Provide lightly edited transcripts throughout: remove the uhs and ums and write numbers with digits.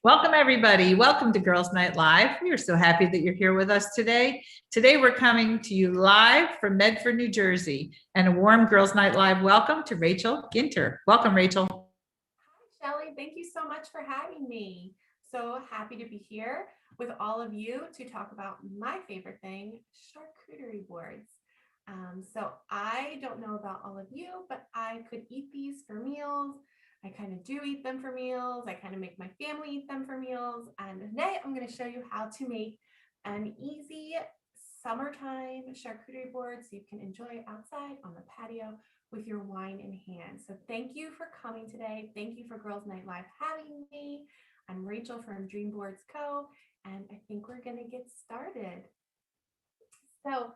Welcome, everybody. Welcome to Girls Night Live. We are so happy that you're here with us today. Today, we're coming to you live from Medford, New Jersey, and a warm Girls Night Live welcome to Rachel Ginter. Welcome, Rachel. Hi, Shelly. Thank you so much for having me. So happy to be here with all of you to talk about my favorite thing, charcuterie boards. So I don't know about all of you, but I could eat these for meals. I kind of do eat them for meals. I kind of make my family eat them for meals. And today I'm going to show you how to make an easy summertime charcuterie board so you can enjoy outside on the patio with your wine in hand. So thank you for coming today. Thank you for Girls Night Live having me. I'm Rachel from Dream Boards Co. And I think we're going to get started. So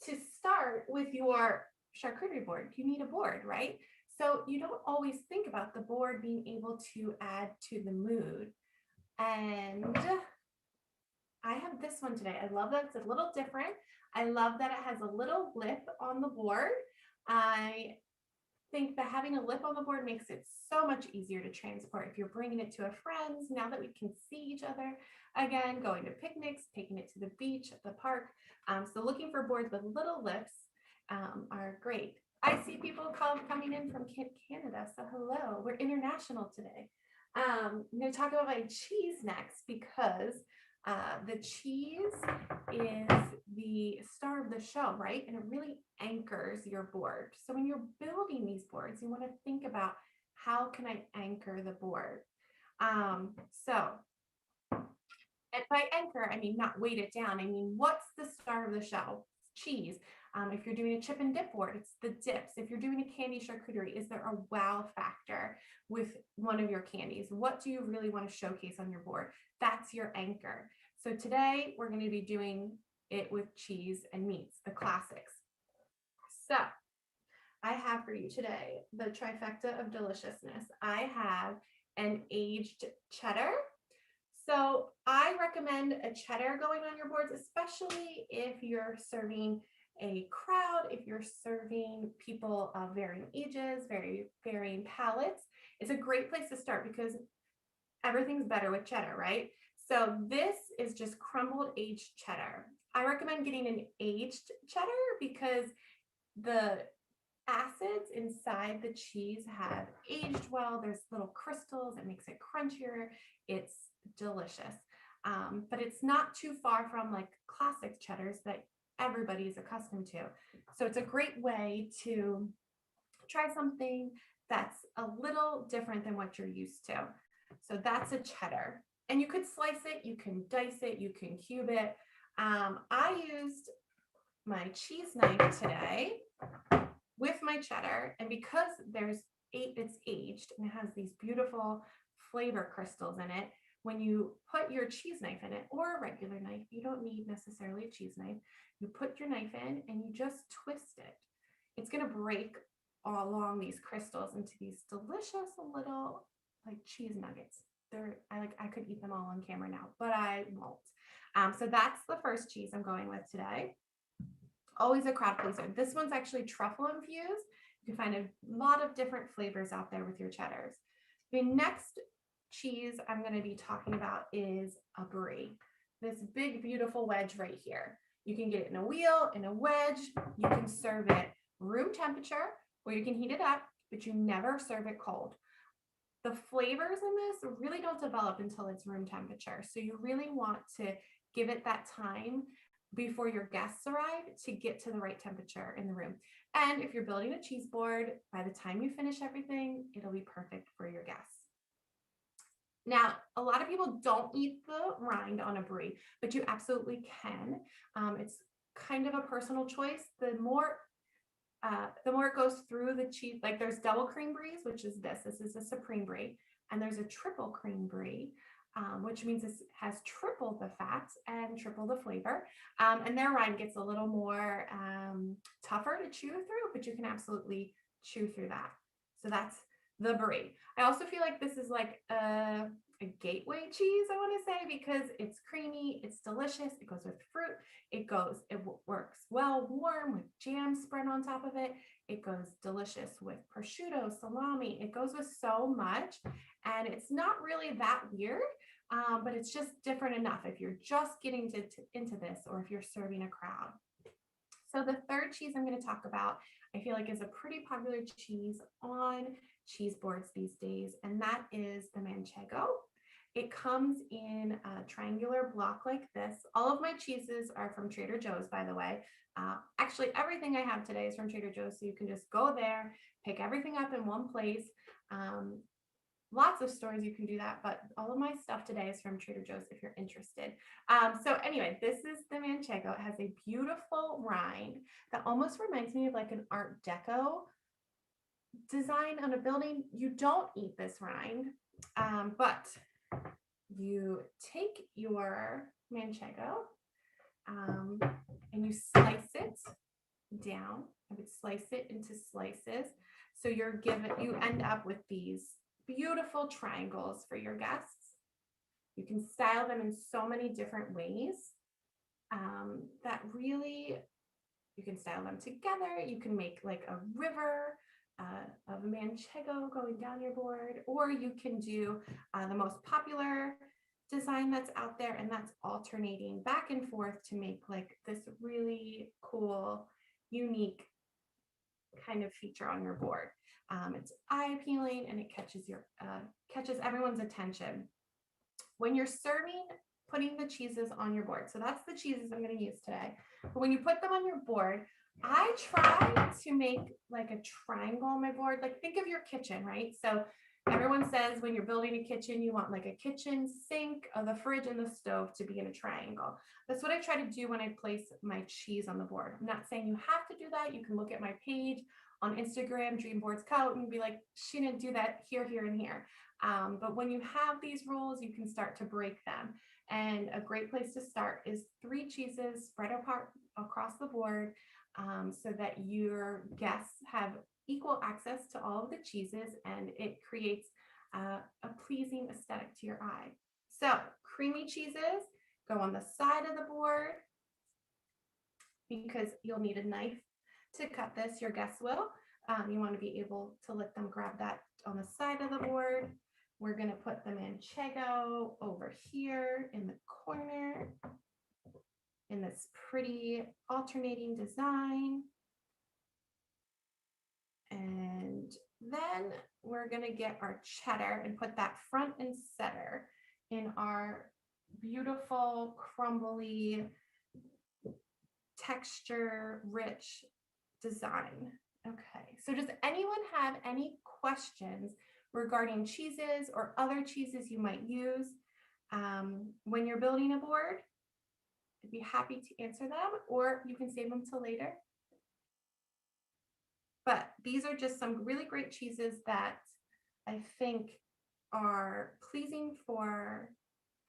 to start with your charcuterie board, you need a board, right? So you don't always think about the board being able to add to the mood. And I have this one today. I love that it's a little different. I love that it has a little lip on the board. I think that having a lip on the board makes it so much easier to transport if you're bringing it to a friend's, now that we can see each other again, going to picnics, taking it to the beach, at the park. So looking for boards with little lips are great. I see people coming in from Canada, so hello, we're international today. I'm going to talk about my cheese next because the cheese is the star of the show, right? And it really anchors your board. So when you're building these boards, you want to think about how can I anchor the board? And by anchor, I mean not weight it down. I mean, what's the star of the show? Cheese. If you're doing a chip and dip board, it's the dips. If you're doing a candy charcuterie, is there a wow factor with one of your candies? What do you really want to showcase on your board? That's your anchor. So today we're going to be doing it with cheese and meats, the classics. So I have for you today the trifecta of deliciousness. I have an aged cheddar. So I recommend a cheddar going on your boards, especially if you're serving a crowd, if you're serving people of varying ages, varying palates. It's a great place to start because everything's better with cheddar, right? So this is just crumbled aged cheddar. I recommend getting an aged cheddar because the acids inside the cheese have aged well. There's little crystals. It makes it crunchier. It's delicious. But it's not too far from like classic cheddars that everybody is accustomed to. So it's a great way to try something that's a little different than what you're used to. So that's a cheddar. And you could slice it, you can dice it, you can cube it. I used my cheese knife today with my cheddar, and because it's aged and it has these beautiful flavor crystals in it, when you put your cheese knife in it, or a regular knife, you don't need necessarily a cheese knife, you put your knife in and you just twist it. It's going to break all along these crystals into these delicious little like cheese nuggets. I could eat them all on camera now, but I won't. So that's the first cheese I'm going with today. Always a crowd pleaser. This one's actually truffle infused. You can find a lot of different flavors out there with your cheddars. The next cheese I'm going to be talking about is a Brie. This big, beautiful wedge right here. You can get it in a wheel, in a wedge. You can serve it room temperature, or you can heat it up, but you never serve it cold. The flavors in this really don't develop until it's room temperature. So you really want to give it that time before your guests arrive to get to the right temperature in the room. And if you're building a cheese board, by the time you finish everything, it'll be perfect for your guests. Now, a lot of people don't eat the rind on a Brie, but you absolutely can. It's kind of a personal choice. The more it goes through the cheese, like there's double cream Bries, which is this is a supreme Brie, and there's a triple cream Brie, which means this has triple the fat and triple the flavor. And their rind gets a little more tougher to chew through, but you can absolutely chew through that. So that's the Brie. I also feel like this is like a gateway cheese, I want to say, because it's creamy, it's delicious, it goes with fruit, it works well warm with jam spread on top of it. It goes delicious with prosciutto, salami. It goes with so much, and it's not really that weird but it's just different enough if you're just getting into this or if you're serving a crowd. So the third cheese I'm going to talk about, I feel like is a pretty popular cheese on cheese boards these days, and that is the Manchego. It comes in a triangular block like this. All of my cheeses are from Trader Joe's, by the way. Actually, everything I have today is from Trader Joe's, so you can just go there, pick everything up in one place. Lots of stores you can do that, but all of my stuff today is from Trader Joe's if you're interested. So anyway, this is the Manchego. It has a beautiful rind that almost reminds me of like an Art Deco design on a building. You don't eat this rind, but you take your Manchego and you slice it down. I would slice it into slices. So you end up with these beautiful triangles for your guests. You can style them in so many different ways that really, you can style them together. You can make like a river of Manchego going down your board, or you can do the most popular design that's out there, and that's alternating back and forth to make like this really cool, unique kind of feature on your board. It's eye appealing and it catches everyone's attention. When you're serving, putting the cheeses on your board. So that's the cheeses I'm going to use today. But when you put them on your board, I try to make like a triangle on my board. Like think of your kitchen, right? So everyone says when you're building a kitchen, you want like a kitchen sink, the fridge, and the stove to be in a triangle. That's what I try to do when I place my cheese on the board. I'm not saying you have to do that. You can look at my page on Instagram, Dreamboards Co, and be like, she didn't do that here, here, and here. But when you have these rules, you can start to break them. And a great place to start is 3 cheeses spread apart across the board so that your guests have equal access to all of the cheeses, and it creates a pleasing aesthetic to your eye. So creamy cheeses go on the side of the board because you'll need a knife to cut this. Your guests will. You want to be able to let them grab that on the side of the board. We're going to put the Manchego over here in the corner in this pretty alternating design. And then we're going to get our cheddar and put that front and center in our beautiful, crumbly, texture rich design. Okay, so does anyone have any questions regarding cheeses or other cheeses you might use when you're building a board? I'd be happy to answer them, or you can save them till later. But these are just some really great cheeses that I think are pleasing for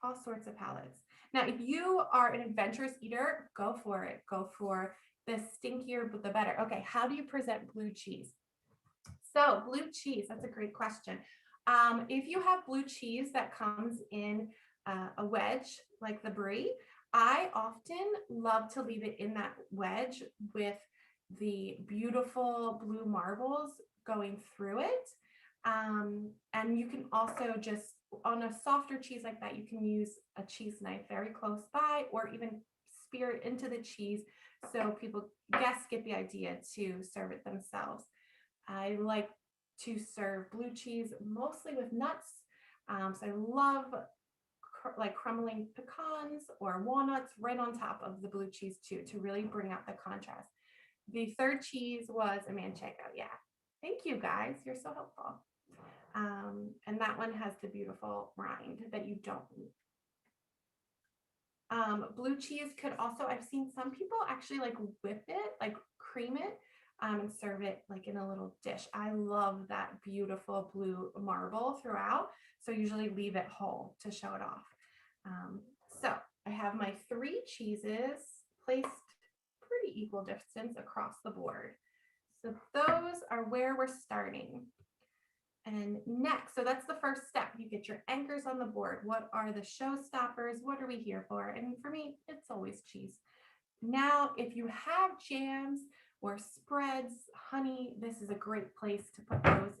all sorts of palates. Now, if you are an adventurous eater, go for it. Go for the stinkier, but the better. Okay, how do you present blue cheese? So blue cheese, that's a great question. If you have blue cheese that comes in a wedge like the Brie, I often love to leave it in that wedge with the beautiful blue marbles going through it. And you can also just, on a softer cheese like that, you can use a cheese knife very close by, or even spear it into the cheese so guests get the idea to serve it themselves. I like to serve blue cheese mostly with nuts. So I love like crumbling pecans or walnuts right on top of the blue cheese too, to really bring out the contrast. The third cheese was a Manchego. Yeah. Thank you guys. You're so helpful. And that one has the beautiful rind that you don't need. Blue cheese could also, I've seen some people actually like whip it, like cream it, and serve it like in a little dish. I love that beautiful blue marble throughout. So usually leave it whole to show it off. So I have my 3 cheeses placed pretty equal distance across the board. So those are where we're starting. And next, so that's the first step. You get your anchors on the board. What are the showstoppers? What are we here for? And for me, it's always cheese. Now, if you have jams or spreads, honey, this is a great place to put those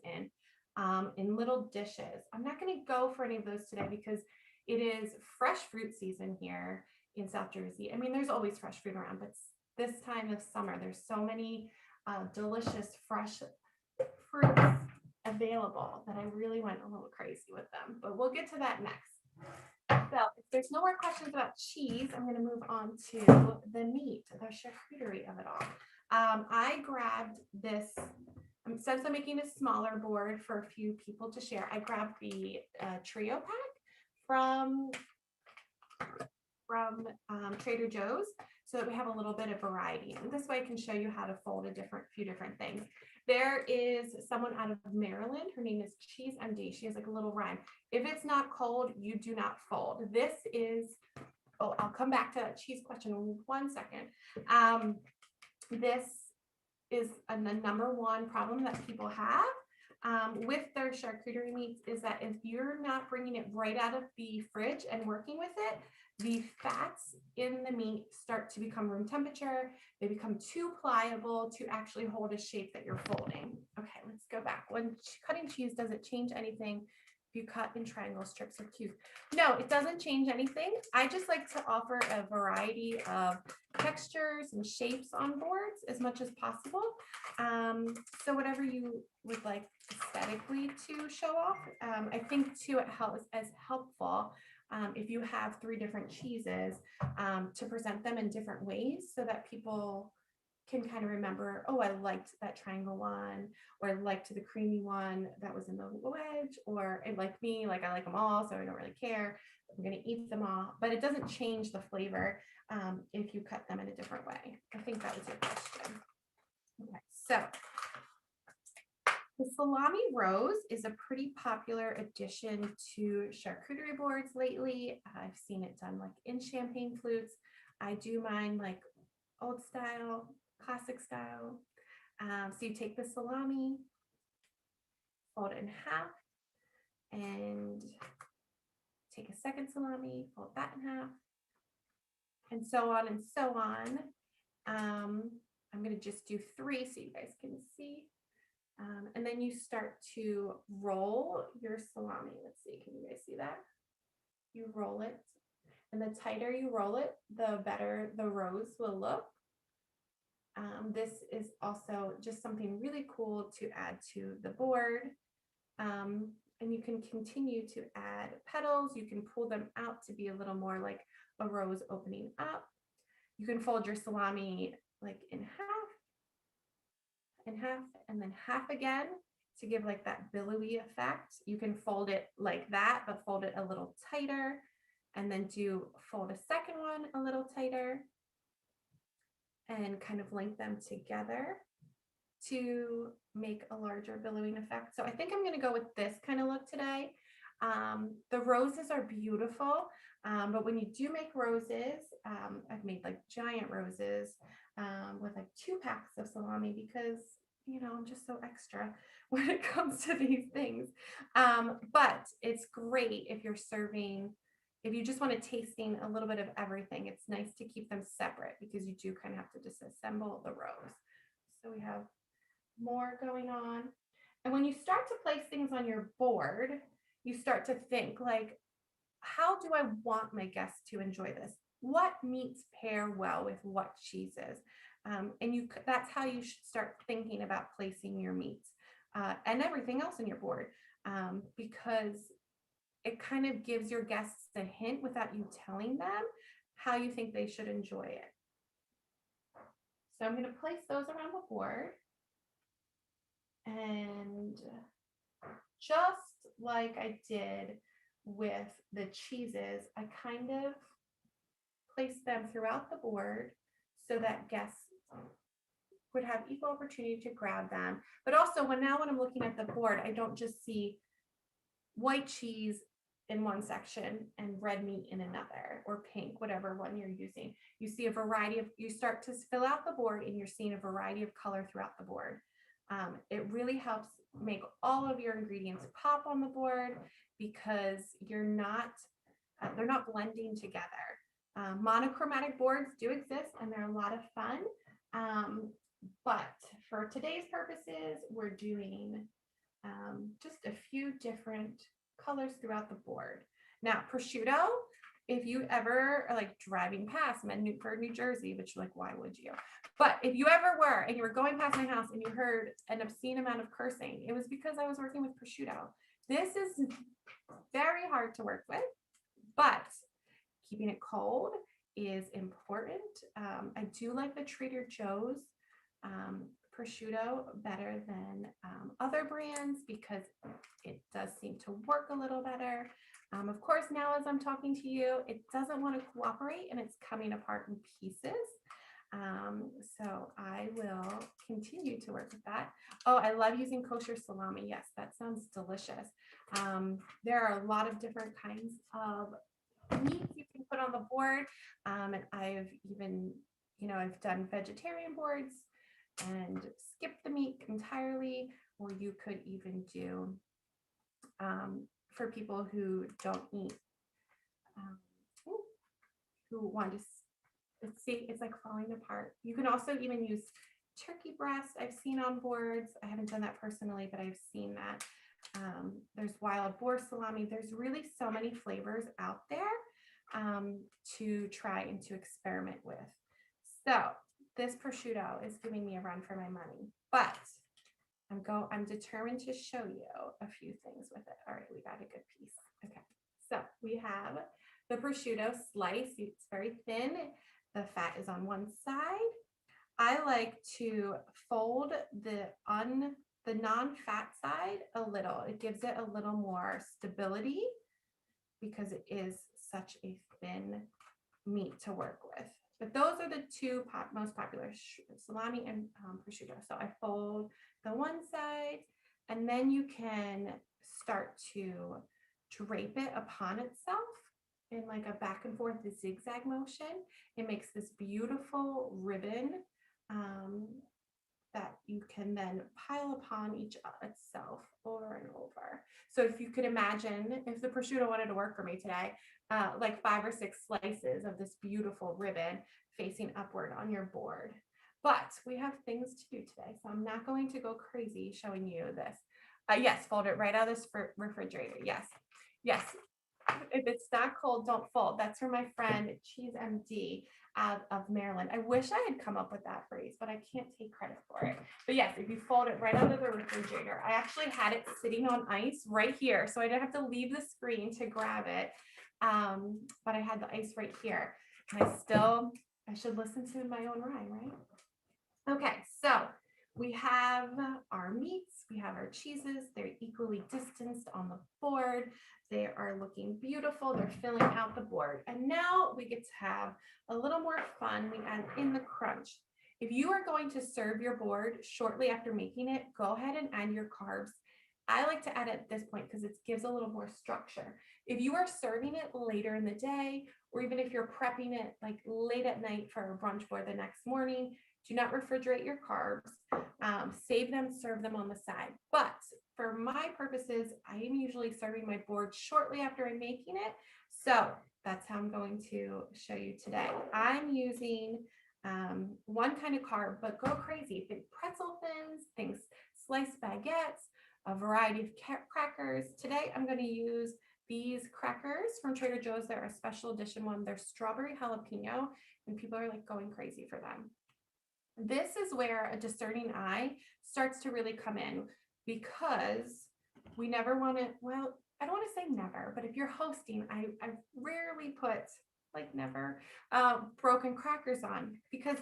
in little dishes. I'm not going to go for any of those today because It is fresh fruit season here in South Jersey. I mean, there's always fresh fruit around, but this time of summer, there's so many delicious fresh fruits available that I really went a little crazy with them, but we'll get to that next. So if there's no more questions about cheese, I'm going to move on to the meat, the charcuterie of it all. I grabbed this, since I'm making a smaller board for a few people to share, I grabbed the trio pack from Trader Joe's so that we have a little bit of variety. And this way I can show you how to fold a few different things. There is someone out of Maryland. Her name is Cheese MD. She has like a little rhyme. If it's not cold, you do not fold. This is, oh, I'll come back to that cheese question in 1 second. This is a number one problem that people have with their charcuterie meats is that if you're not bringing it right out of the fridge and working with it, the fats in the meat start to become room temperature. They become too pliable to actually hold a shape that you're folding. Okay, let's go back. When cutting cheese, does it change anything if you cut in triangle strips or cubes? No, it doesn't change anything. I just like to offer a variety of textures and shapes on boards as much as possible. So whatever you would like aesthetically to show off, I think too it helps as helpful if you have 3 different cheeses to present them in different ways so that people can kind of remember, oh, I liked that triangle one, or I liked the creamy one that was in the wedge, or and like me, like I like them all, so I don't really care. I'm going to eat them all, but it doesn't change the flavor if you cut them in a different way. I think that was your question. Okay, so the Salami Rose is a pretty popular addition to charcuterie boards lately. I've seen it done like in champagne flutes. I do mine like old style, classic style. So you take the salami, fold it in half, and take a second salami, fold that in half, and so on and so on. I'm going to just do 3 so you guys can see. And then you start to roll your salami. Let's see, can you guys see that? You roll it, and the tighter you roll it, the better the rose will look. This is also just something really cool to add to the board. And you can continue to add petals. You can pull them out to be a little more like a rose opening up. You can fold your salami like in half, and then half again to give like that billowy effect. You can fold it like that, but fold it a little tighter, and then fold a second one a little tighter, and kind of link them together to make a larger billowing effect. So I think I'm going to go with this kind of look today. The roses are beautiful, but when you do make roses, I've made like giant roses with like 2 packs of salami because, you know, I'm just so extra when it comes to these things. But it's great if you're serving, if you just want to tasting a little bit of everything. It's nice to keep them separate because you do kind of have to disassemble the rose. So we have more going on. And when you start to place things on your board, you start to think like, how do I want my guests to enjoy this? What meats pair well with what cheeses? And that's how you should start thinking about placing your meats and everything else in your board, because it kind of gives your guests a hint without you telling them how you think they should enjoy it. So I'm going to place those around the board. And just like I did with the cheeses, I kind of place them throughout the board so that guests would have equal opportunity to grab them. But also when I'm looking at the board, I don't just see white cheese in one section and red meat in another, or pink, whatever one you're using. You see a variety of, you start to fill out the board and you're seeing a variety of color throughout the board. It really helps make all of your ingredients pop on the board because they're not blending together. Monochromatic boards do exist and they're a lot of fun. But for today's purposes, we're doing just a few different colors throughout the board. Now, prosciutto, if you ever are like driving past Medford, New Jersey, which like, why would you? But if you ever were and you were going past my house and you heard an obscene amount of cursing, it was because I was working with prosciutto. This is very hard to work with, but keeping it cold is important. I do like the Trader Joe's prosciutto better than other brands because it does seem to work a little better. Of course, now as I'm talking to you, it doesn't want to cooperate and it's coming apart in pieces. So I will continue to work with that. Oh, I love using kosher salami. Yes, that sounds delicious. There are a lot of different kinds of meats you can put on the board. And I've even, I've done vegetarian boards and skip the meat entirely, or you could even do for people who don't eat, who want to, let's see, it's like falling apart. You can also even use turkey breast. I've seen on boards. I haven't done that personally, but I've seen that. There's wild boar salami. There's really so many flavors out there to try and to experiment with. So this prosciutto is giving me a run for my money, but I'm determined to show you a few things with it. All right, we got a good piece. Okay, so we have the prosciutto slice. It's very thin. The fat is on one side. I like to fold the non-fat side a little. It gives it a little more stability because it is such a thin meat to work with. But those are the two most popular, salami and prosciutto. So I fold the one side, and then you can start to drape it upon itself in like a back and forth zigzag motion. It makes this beautiful ribbon that you can then pile upon each itself over and over. So if you could imagine, if the prosciutto wanted to work for me today, like 5 or 6 slices of this beautiful ribbon facing upward on your board. But we have things to do today, so I'm not going to go crazy showing you this. Yes, fold it right out of this refrigerator. Yes, yes. If it's not cold, don't fold. That's for my friend Cheese MD out of Maryland. I wish I had come up with that phrase, but I can't take credit for it. But yes, if you fold it right out of the refrigerator, I actually had it sitting on ice right here, so I didn't have to leave the screen to grab it. But I had the ice right here. And I should listen to my own rhyme, right? Okay, so we have our meats, we have our cheeses. They're equally distanced on the board. They are looking beautiful. They're filling out the board. And now we get to have a little more fun. We add in the crunch. If you are going to serve your board shortly after making it, go ahead and add your carbs. I like to add it at this point because it gives a little more structure. If you are serving it later in the day, or even if you're prepping it like late at night for a brunch board the next morning, do not refrigerate your carbs. Save them, serve them on the side. But for my purposes, I am usually serving my board shortly after I'm making it. So that's how I'm going to show you today. I'm using one kind of carb, but go crazy. Think pretzel thins, think sliced baguettes, a variety of crackers. Today, I'm going to use these crackers from Trader Joe's. They're a special edition one. They're strawberry jalapeno, and people are like going crazy for them. This is where a discerning eye starts to really come in, because we never want to, well, I don't want to say never, but if you're hosting, I rarely put, like never, broken crackers on, because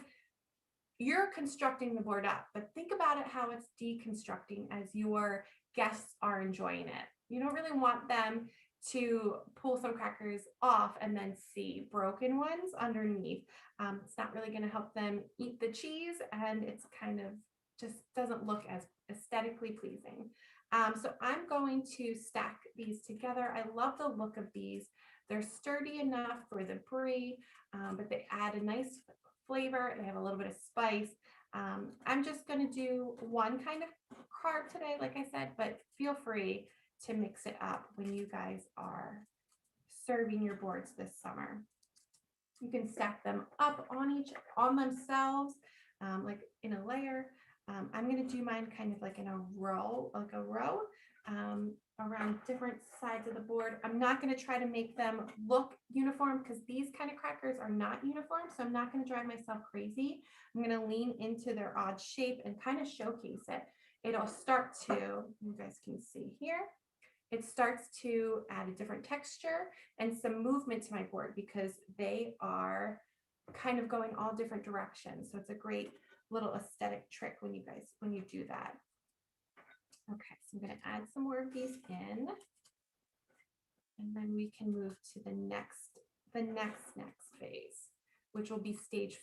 you're constructing the board up, but think about it how it's deconstructing as your guests are enjoying it. You don't really want them to pull some crackers off and then see broken ones underneath. It's not really going to help them eat the cheese, and it's kind of just doesn't look as aesthetically pleasing. So I'm going to stack these together. I love the look of these. They're sturdy enough for the brie, but they add a nice flavor. They have a little bit of spice. I'm just going to do one kind of carb today, like I said, but feel free to mix it up when you guys are serving your boards this summer. You can stack them up on themselves, like in a layer. I'm going to do mine kind of like in a row, around different sides of the board. I'm not going to try to make them look uniform because these kind of crackers are not uniform. So I'm not going to drive myself crazy. I'm going to lean into their odd shape and kind of showcase it. It'll start to, you guys can see here, it starts to add a different texture and some movement to my board because they are kind of going all different directions. So it's a great little aesthetic trick when you do that. Okay, so I'm going to add some more of these in, and then we can move to the next phase, which will be stage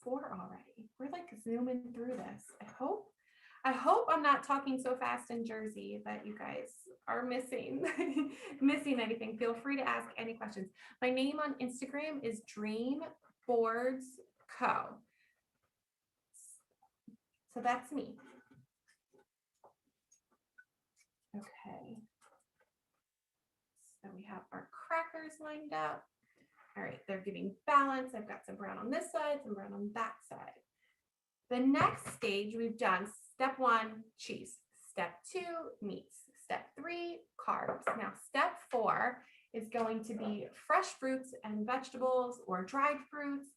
4 already. We're like zooming through this. I hope I'm not talking so fast in Jersey that you guys are missing anything. Feel free to ask any questions. My name on Instagram is Dream Boards Co. So that's me. Okay. So we have our crackers lined up. All right, they're giving balance. I've got some brown on this side, some brown on that side. The next stage we've done, step 1, cheese. Step 2, meats. Step 3, carbs. Now, step 4 is going to be fresh fruits and vegetables or dried fruits.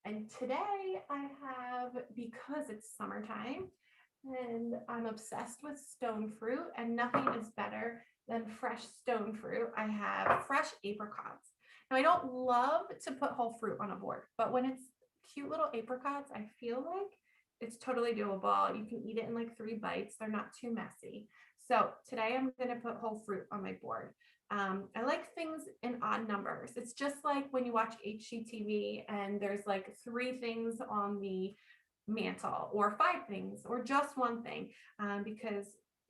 And today I have, because it's summertime, and I'm obsessed with stone fruit, and nothing is better than fresh stone fruit. I have fresh apricots. Now, I don't love to put whole fruit on a board, but when it's cute little apricots, I feel like it's totally doable. You can eat it in like 3 bites. They're not too messy. So today I'm going to put whole fruit on my board. I like things in odd numbers. It's just like when you watch HGTV and there's like 3 things on the mantle or 5 things or just 1 thing, because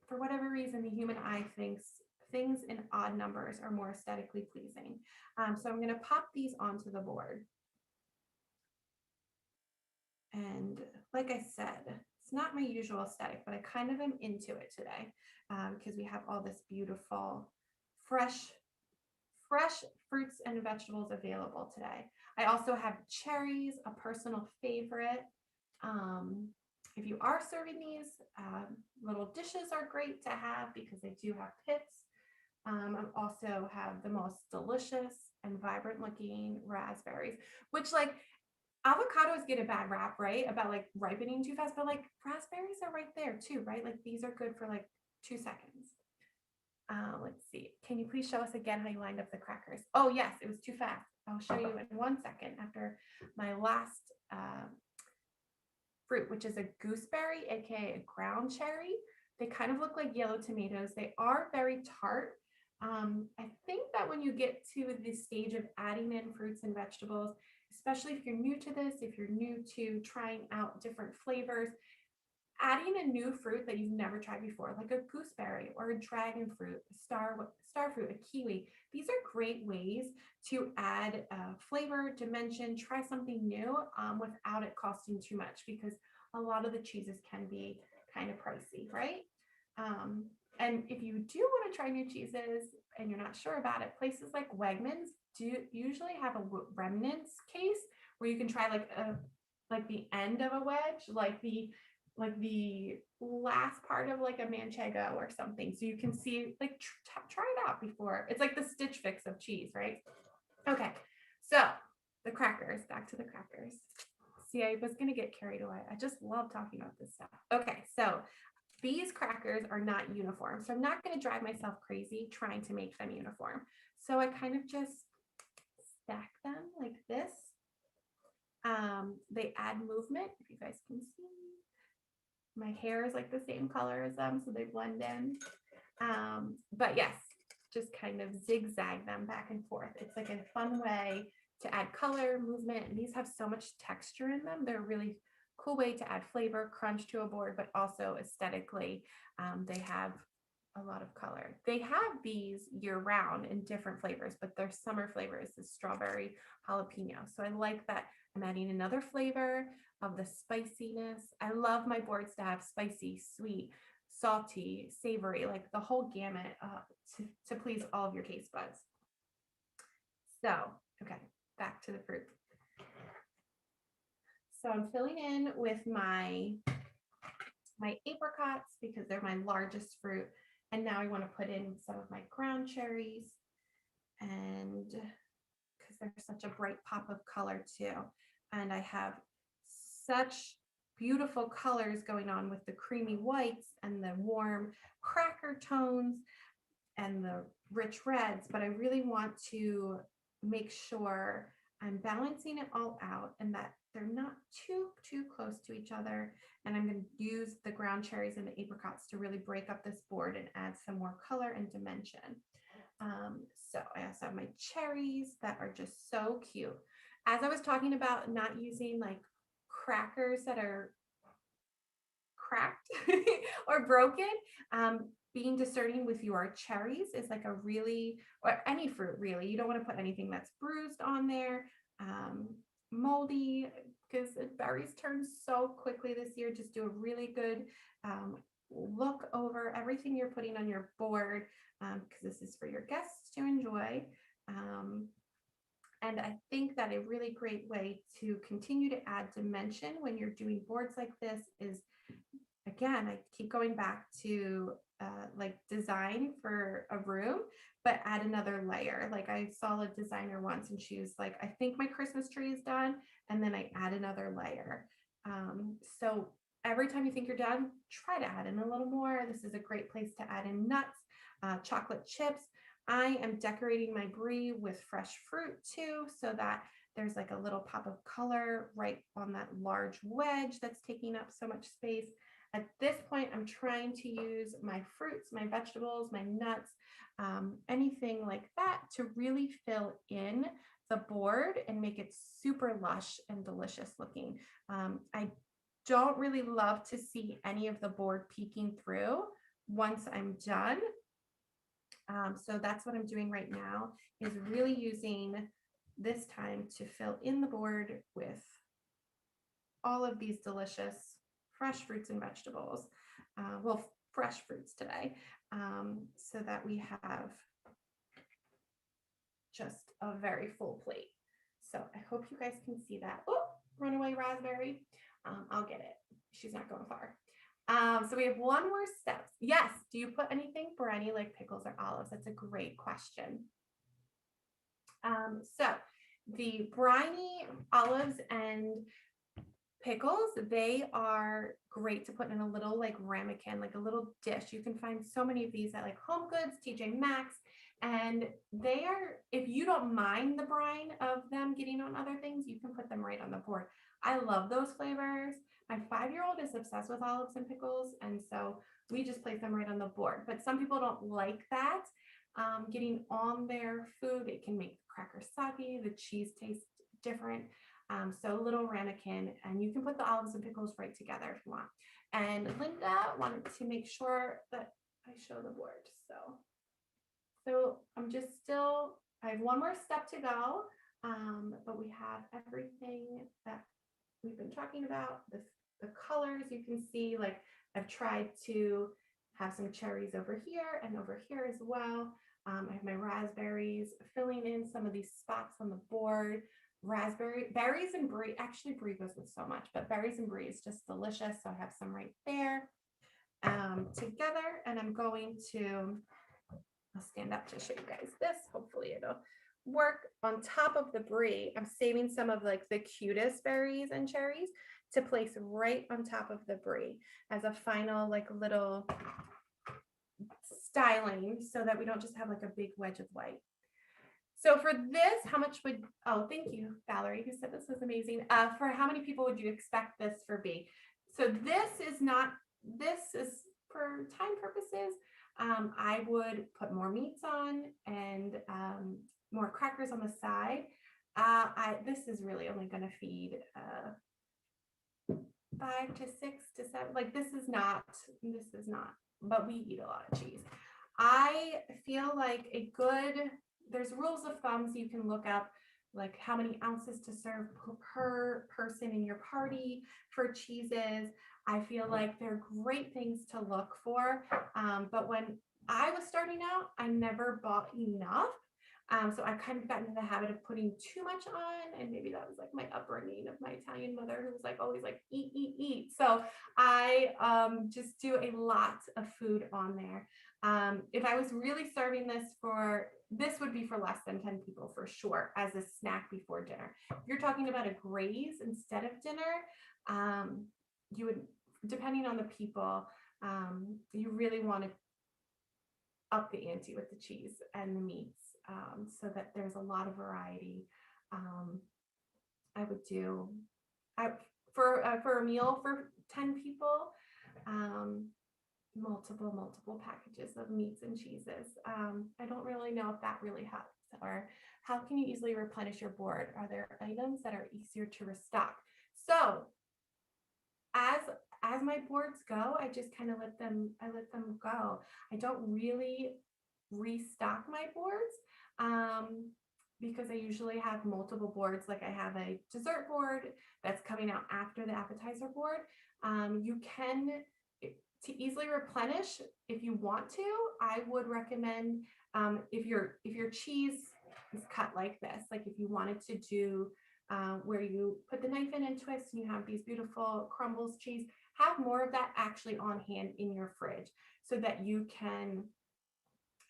for whatever reason the human eye thinks things in odd numbers are more aesthetically pleasing. So I'm going to pop these onto the board, and like I said, it's not my usual aesthetic, but I kind of am into it today because we have all this beautiful fresh fruits and vegetables available today. I also have cherries, a personal favorite. If you are serving these, little dishes are great to have because they do have pits. I also have the most delicious and vibrant looking raspberries, which like avocados get a bad rap, right? About like ripening too fast, but like raspberries are right there too, right? Like these are good for like 2 seconds. Let's see. Can you please show us again how you lined up the crackers? Oh yes, it was too fast. I'll show you in 1 second after my last fruit, which is a gooseberry, aka a ground cherry. They kind of look like yellow tomatoes. They are very tart. I think that when you get to the stage of adding in fruits and vegetables, especially if you're new to this, if you're new to trying out different flavors, adding a new fruit that you've never tried before, like a gooseberry or a dragon fruit, a star fruit, a kiwi, these are great ways to add flavor, dimension, try something new without it costing too much, because a lot of the cheeses can be kind of pricey, right? And if you do want to try new cheeses and you're not sure about it, places like Wegmans do usually have a remnants case where you can try like the end of a wedge, like the last part of like a Manchego or something. So you can see, like, try it out before. It's like the Stitch Fix of cheese, right? Okay, so the crackers, back to the crackers. See, I was going to get carried away. I just love talking about this stuff. Okay, so these crackers are not uniform. So I'm not going to drive myself crazy trying to make them uniform. So I kind of just stack them like this. They add movement, if you guys can see. My hair is like the same color as them, so they blend in. But yes, just kind of zigzag them back and forth. It's like a fun way to add color, movement, and these have so much texture in them. They're a really cool way to add flavor, crunch to a board, but also aesthetically, they have a lot of color. They have these year round in different flavors, but their summer flavor is the strawberry jalapeno. So I like that I'm adding another flavor of the spiciness. I love my boards to have spicy, sweet, salty, savory, like the whole gamut to please all of your taste buds. So, okay, back to the fruit. So I'm filling in with my apricots because they're my largest fruit. And now I want to put in some of my ground cherries, and because they're such a bright pop of color too. And I have such beautiful colors going on with the creamy whites and the warm cracker tones and the rich reds, but I really want to make sure I'm balancing it all out and that they're not too close to each other. And I'm going to use the ground cherries and the apricots to really break up this board and add some more color and dimension. So I also have my cherries that are just so cute. As I was talking about not using like crackers that are cracked or broken, being discerning with your cherries is like a really, or any fruit really, you don't want to put anything that's bruised on there, moldy, because berries turn so quickly this year. Just do a really good look over everything you're putting on your board, because this is for your guests to enjoy. And I think that a really great way to continue to add dimension when you're doing boards like this is, again, I keep going back to like design for a room, but add another layer. Like I saw a designer once and she was like, I think my Christmas tree is done. And then I add another layer. So every time you think you're done, try to add in a little more. This is a great place to add in nuts, chocolate chips. I am decorating my brie with fresh fruit too, so that there's like a little pop of color right on that large wedge that's taking up so much space. At this point, I'm trying to use my fruits, my vegetables, my nuts, anything like that to really fill in the board and make it super lush and delicious looking. I don't really love to see any of the board peeking through once I'm done. So that's what I'm doing right now, is really using this time to fill in the board with all of these delicious fresh fruits and vegetables. Well, fresh fruits today, so that we have just a very full plate. So I hope you guys can see that. Oh, runaway raspberry. I'll get it. She's not going far. So we have one more step. Yes. Do you put anything, Brie, like pickles or olives? That's a great question. So the briny olives and pickles, they are great to put in a little like ramekin, like a little dish. You can find so many of these at like Home Goods, TJ Maxx, and they are, if you don't mind the brine of them getting on other things, you can put them right on the board. I love those flavors. My 5-year-old is obsessed with olives and pickles, and so we just place them right on the board. But some people don't like that. Getting on their food, it can make the cracker soggy, the cheese taste different. So a little ramekin, and you can put the olives and pickles right together if you want. And Linda wanted to make sure that I show the board. So I'm just still, I have one more step to go, but we have everything that we've been talking about. The colors you can see, like I've tried to have some cherries over here and over here as well. I have my raspberries, filling in some of these spots on the board. Berries and brie, actually brie goes with so much, but berries and brie is just delicious. So I have some right there together, and I'm going to, I'll stand up to show you guys this. Hopefully it'll work. On top of the brie, I'm saving some of like the cutest berries and cherries to place right on top of the brie as a final like little styling, so that we don't just have like a big wedge of white. So for this, how much would, oh, thank you, Valerie, who said this was amazing. For how many people would you expect this for be? So this is for time purposes. I would put more meats on and more crackers on the side. This is really only going to feed 5 to 6 to 7. Like this is not, but we eat a lot of cheese. I feel like there's rules of thumbs you can look up, like how many ounces to serve per person in your party for cheeses. I feel like they're great things to look for. But when I was starting out, I never bought enough. So I kind of got into the habit of putting too much on, and maybe that was like my upbringing of my Italian mother, who was like always like eat, eat, eat. So I just do a lot of food on there. If I was really serving this would be for less than 10 people for sure, as a snack before dinner. If you're talking about a graze instead of dinner, you would, depending on the people, you really want to up the ante with the cheese and the meats, so that there's a lot of variety. I would do for a meal for 10 people, multiple packages of meats and cheeses. I don't really know if that really helps. Or how can you easily replenish your board? Are there items that are easier to restock? So as my boards go, I just kind of let them go. I don't really restock my boards, because I usually have multiple boards. Like I have a dessert board that's coming out after the appetizer board. You can, to easily replenish, if you want to, I would recommend, if your cheese is cut like this, like if you wanted to do where you put the knife in and twist and you have these beautiful crumbles cheese, have more of that actually on hand in your fridge so that you can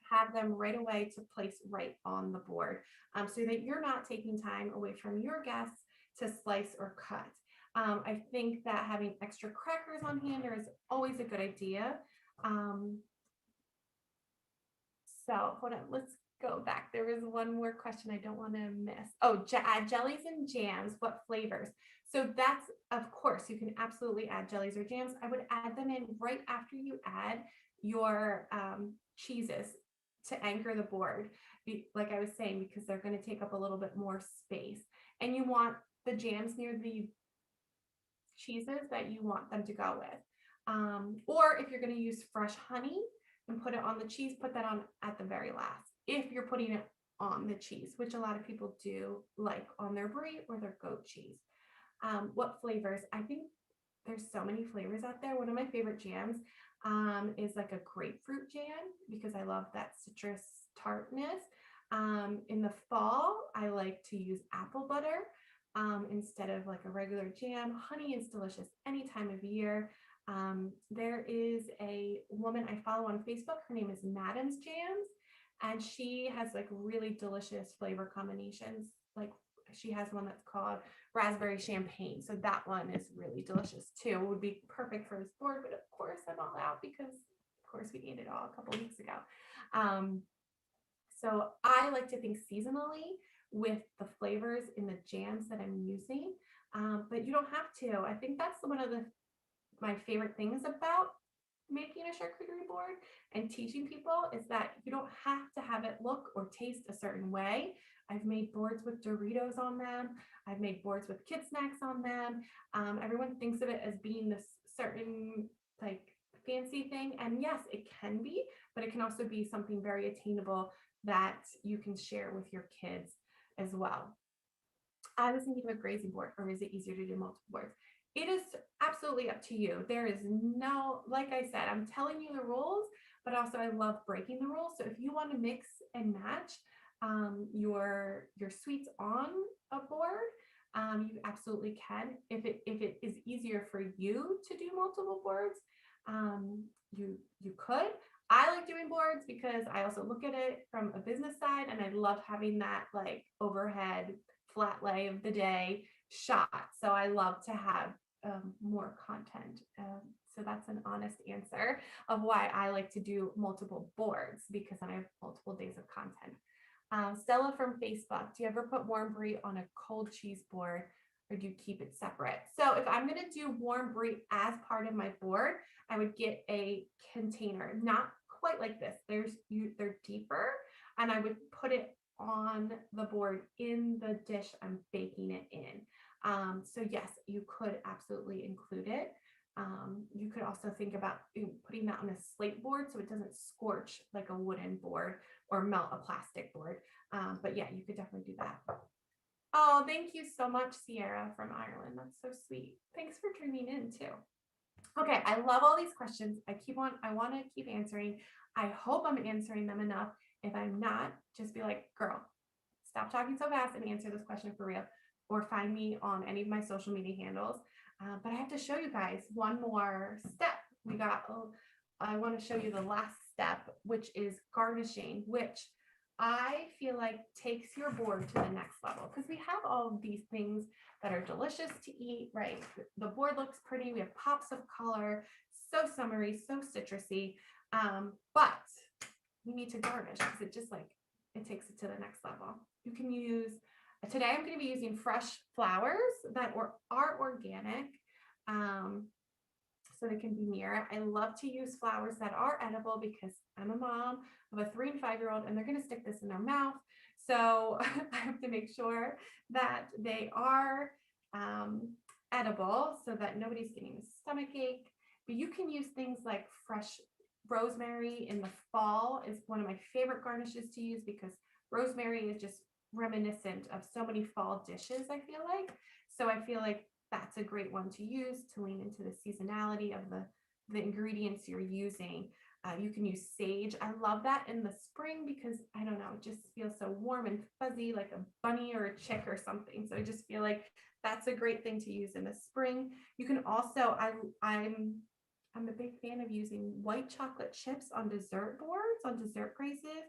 have them right away to place right on the board, so that you're not taking time away from your guests to slice or cut. I think that having extra crackers on hand is always a good idea. So hold on, let's go back. There was one more question I don't want to miss. Oh, add jellies and jams, what flavors? So that's, of course, you can absolutely add jellies or jams. I would add them in right after you add your cheeses to anchor the board, like I was saying, because they're going to take up a little bit more space. And you want the jams near the cheeses that you want them to go with. Or if you're going to use fresh honey and put it on the cheese, put that on at the very last. If you're putting it on the cheese, which a lot of people do, like on their brie or their goat cheese. What flavors? I think there's so many flavors out there. One of my favorite jams is like a grapefruit jam, because I love that citrus tartness. In the fall, I like to use apple butter instead of like a regular jam. Honey is delicious any time of year. There is a woman I follow on Facebook. Her name is Madam's Jams, and she has like really delicious flavor combinations. Like she has one that's called raspberry champagne. So that one is really delicious too. It would be perfect for this board, but of course I'm all out because of course we ate it all a couple weeks ago. So I like to think seasonally with the flavors in the jams that I'm using, but you don't have to. I think that's one of my favorite things about making a charcuterie board and teaching people is that you don't have to have it look or taste a certain way. I've made boards with Doritos on them. I've made boards with kid snacks on them. Everyone thinks of it as being this certain like fancy thing. And yes, it can be, but it can also be something very attainable that you can share with your kids as well. I was thinking of a grazing board, or is it easier to do multiple boards? It is absolutely up to you. There is no, like I said, I'm telling you the rules, but also I love breaking the rules. So if you want to mix and match your sweets on a board, you absolutely can. If it is easier for you to do multiple boards, you could. I like doing boards because I also look at it from a business side, and I love having that like overhead flat lay of the day shot. So I love to have more content. So that's an honest answer of why I like to do multiple boards, because then I have multiple days of content. Stella from Facebook, do you ever put Warmboree on a cold cheese board, or do you keep it separate? So if I'm going to do Warmboree as part of my board, I would get a container, not quite like this. They're deeper, and I would put it on the board in the dish I'm baking it in. So yes, you could absolutely include it. You could also think about putting that on a slate board so it doesn't scorch like a wooden board or melt a plastic board. But yeah, you could definitely do that. Oh, thank you so much, Sierra from Ireland. That's so sweet. Thanks for tuning in too. Okay, I love all these questions. I want to keep answering. I hope I'm answering them enough. If I'm not, just be like, girl, stop talking so fast and answer this question for real, or find me on any of my social media handles. But I have to show you guys one more step. I want to show you the last step, which is garnishing, which I feel like takes your board to the next level, because we have all of these things that are delicious to eat, right? The board looks pretty. We have pops of color, so summery, so citrusy, but we need to garnish because it just like, it takes it to the next level. You can use, today I'm going to be using fresh flowers that are organic. So they can be near. I love to use flowers that are edible because I'm a mom of a 3 and 5-year-old and they're going to stick this in their mouth. So I have to make sure that they are edible so that nobody's getting a stomach ache. But you can use things like fresh rosemary in the fall is one of my favorite garnishes to use, because rosemary is just reminiscent of so many fall dishes, I feel like. So I feel like that's a great one to use to lean into the seasonality of the ingredients you're using. You can use sage. I love that in the spring because, I don't know, it just feels so warm and fuzzy, like a bunny or a chick or something. So I just feel like that's a great thing to use in the spring. You can also, I'm a big fan of using white chocolate chips on dessert boards, on dessert crazes.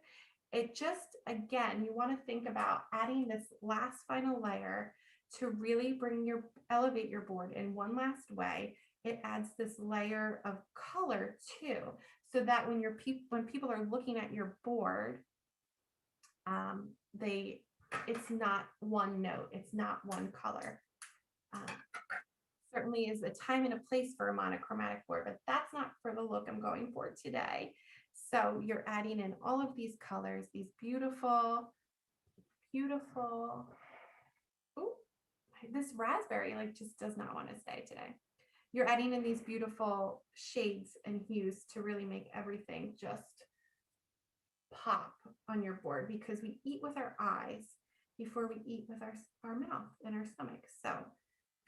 It just, again, you want to think about adding this last final layer to really elevate your board in one last way. It adds this layer of color too, so that when people are looking at your board, it's not one note, it's not one color. Certainly is a time and a place for a monochromatic board, but that's not for the look I'm going for today. So you're adding in all of these colors, these beautiful, beautiful. Ooh, this raspberry like just does not want to stay today. You're adding in these beautiful shades and hues to really make everything just pop on your board, because we eat with our eyes before we eat with our mouth and our stomach. So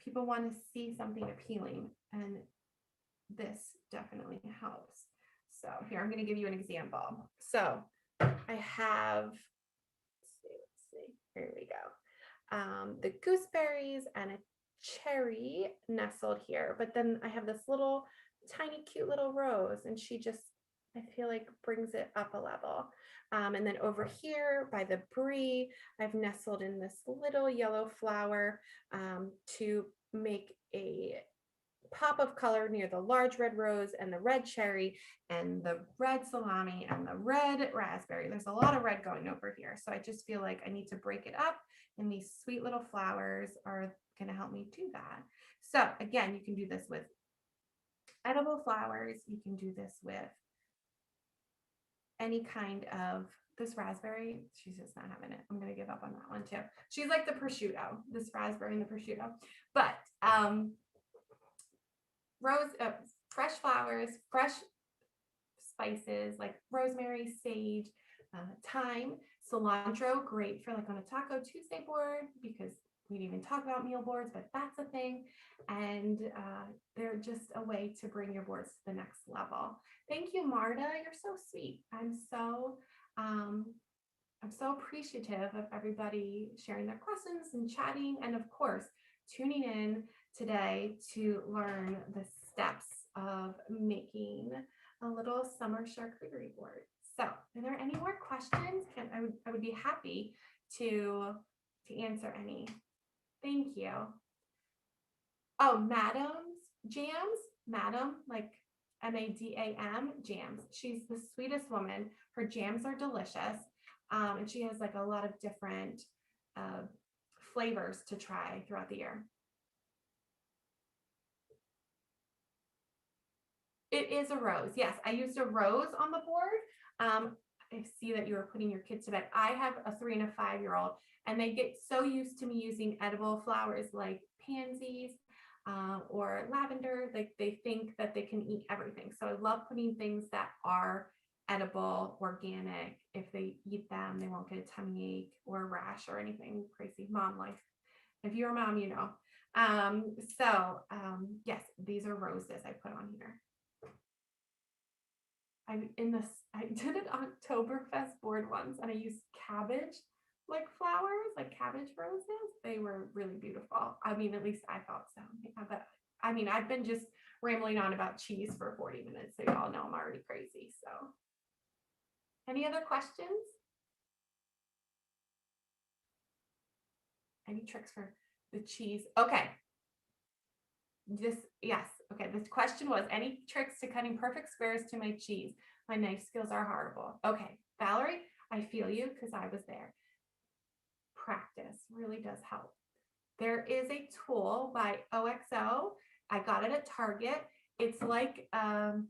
people want to see something appealing, and this definitely helps. So here, I'm going to give you an example. So I have, let's see, here we go. The gooseberries and a cherry nestled here, but then I have this little tiny cute little rose, and she just, I feel like, brings it up a level. And then over here by the Brie, I've nestled in this little yellow flower to make a pop of color near the large red rose and the red cherry and the red salami and the red raspberry. There's a lot of red going over here. So I just feel like I need to break it up, and these sweet little flowers are going to help me do that. So again, you can do this with edible flowers. You can do this with any kind of, this raspberry, she's just not having it. I'm going to give up on that one too. She's like the prosciutto, this raspberry and the prosciutto. But fresh flowers, fresh spices like rosemary, sage, thyme, cilantro, great for like on a Taco Tuesday board, because we didn't even talk about meal boards, but that's a thing. And they're just a way to bring your boards to the next level. Thank you, Marta. You're so sweet. I'm so appreciative of everybody sharing their questions and chatting, and of course, tuning in today to learn the steps of making a little summer charcuterie board. So are there any more questions? I would be happy to answer any. Thank you. Oh, Madam's jams, Madam, like MADAM jams. She's the sweetest woman. Her jams are delicious. And she has like a lot of different flavors to try throughout the year. It is a rose. Yes, I used a rose on the board. I see that you were putting your kids to bed. I have a 3 and a 5-year-old, and they get so used to me using edible flowers like pansies or lavender. Like they think that they can eat everything. So I love putting things that are edible, organic. If they eat them, they won't get a tummy ache or a rash or anything crazy. Mom life. If you're a mom, you know. Yes, these are roses I put on here. I did an Oktoberfest board once, and I used cabbage like flowers, like cabbage roses. They were really beautiful. I mean, at least I thought so. But I mean, I've been just rambling on about cheese for 40 minutes, so y'all know I'm already crazy. So Any other questions? Any tricks for the cheese? Okay. Yes. Okay. The question was, any tricks to cutting perfect squares to my cheese? My knife skills are horrible. Okay. Valerie, I feel you because I was there. Practice really does help. There is a tool by OXO. I got it at Target. It's like a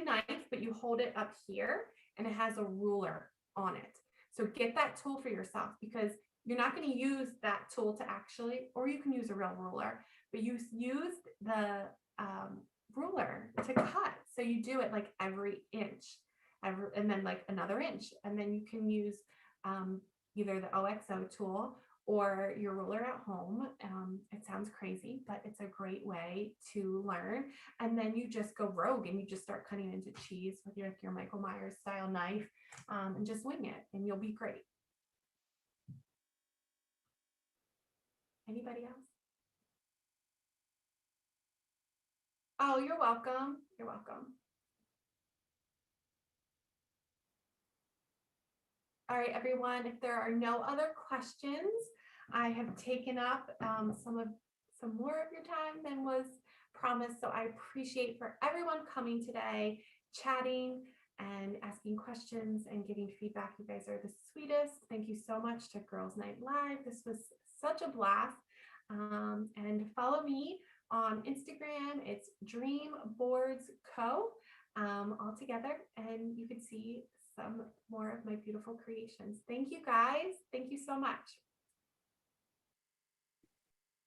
knife, but you hold it up here and it has a ruler on it. So get that tool for yourself, because you're not going to use that tool to actually, or you can use a real ruler, but you use the ruler to cut. So you do it like every inch, and then like another inch. And then you can use either the OXO tool or your ruler at home. It sounds crazy, but it's a great way to learn. And then you just go rogue and you just start cutting into cheese with your Michael Myers style knife, and just wing it, and you'll be great. Anybody else? Oh, you're welcome. You're welcome. All right, everyone, if there are no other questions, I have taken up some more of your time than was promised. So I appreciate for everyone coming today, chatting and asking questions and giving feedback. You guys are the sweetest. Thank you so much to Girls Night Live. This was such a blast. And follow me on Instagram. It's Dream Boards Co. All together, and you can see some more of my beautiful creations. Thank you, guys. Thank you so much.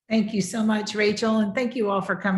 Thank you so much, Rachel, and thank you all for coming.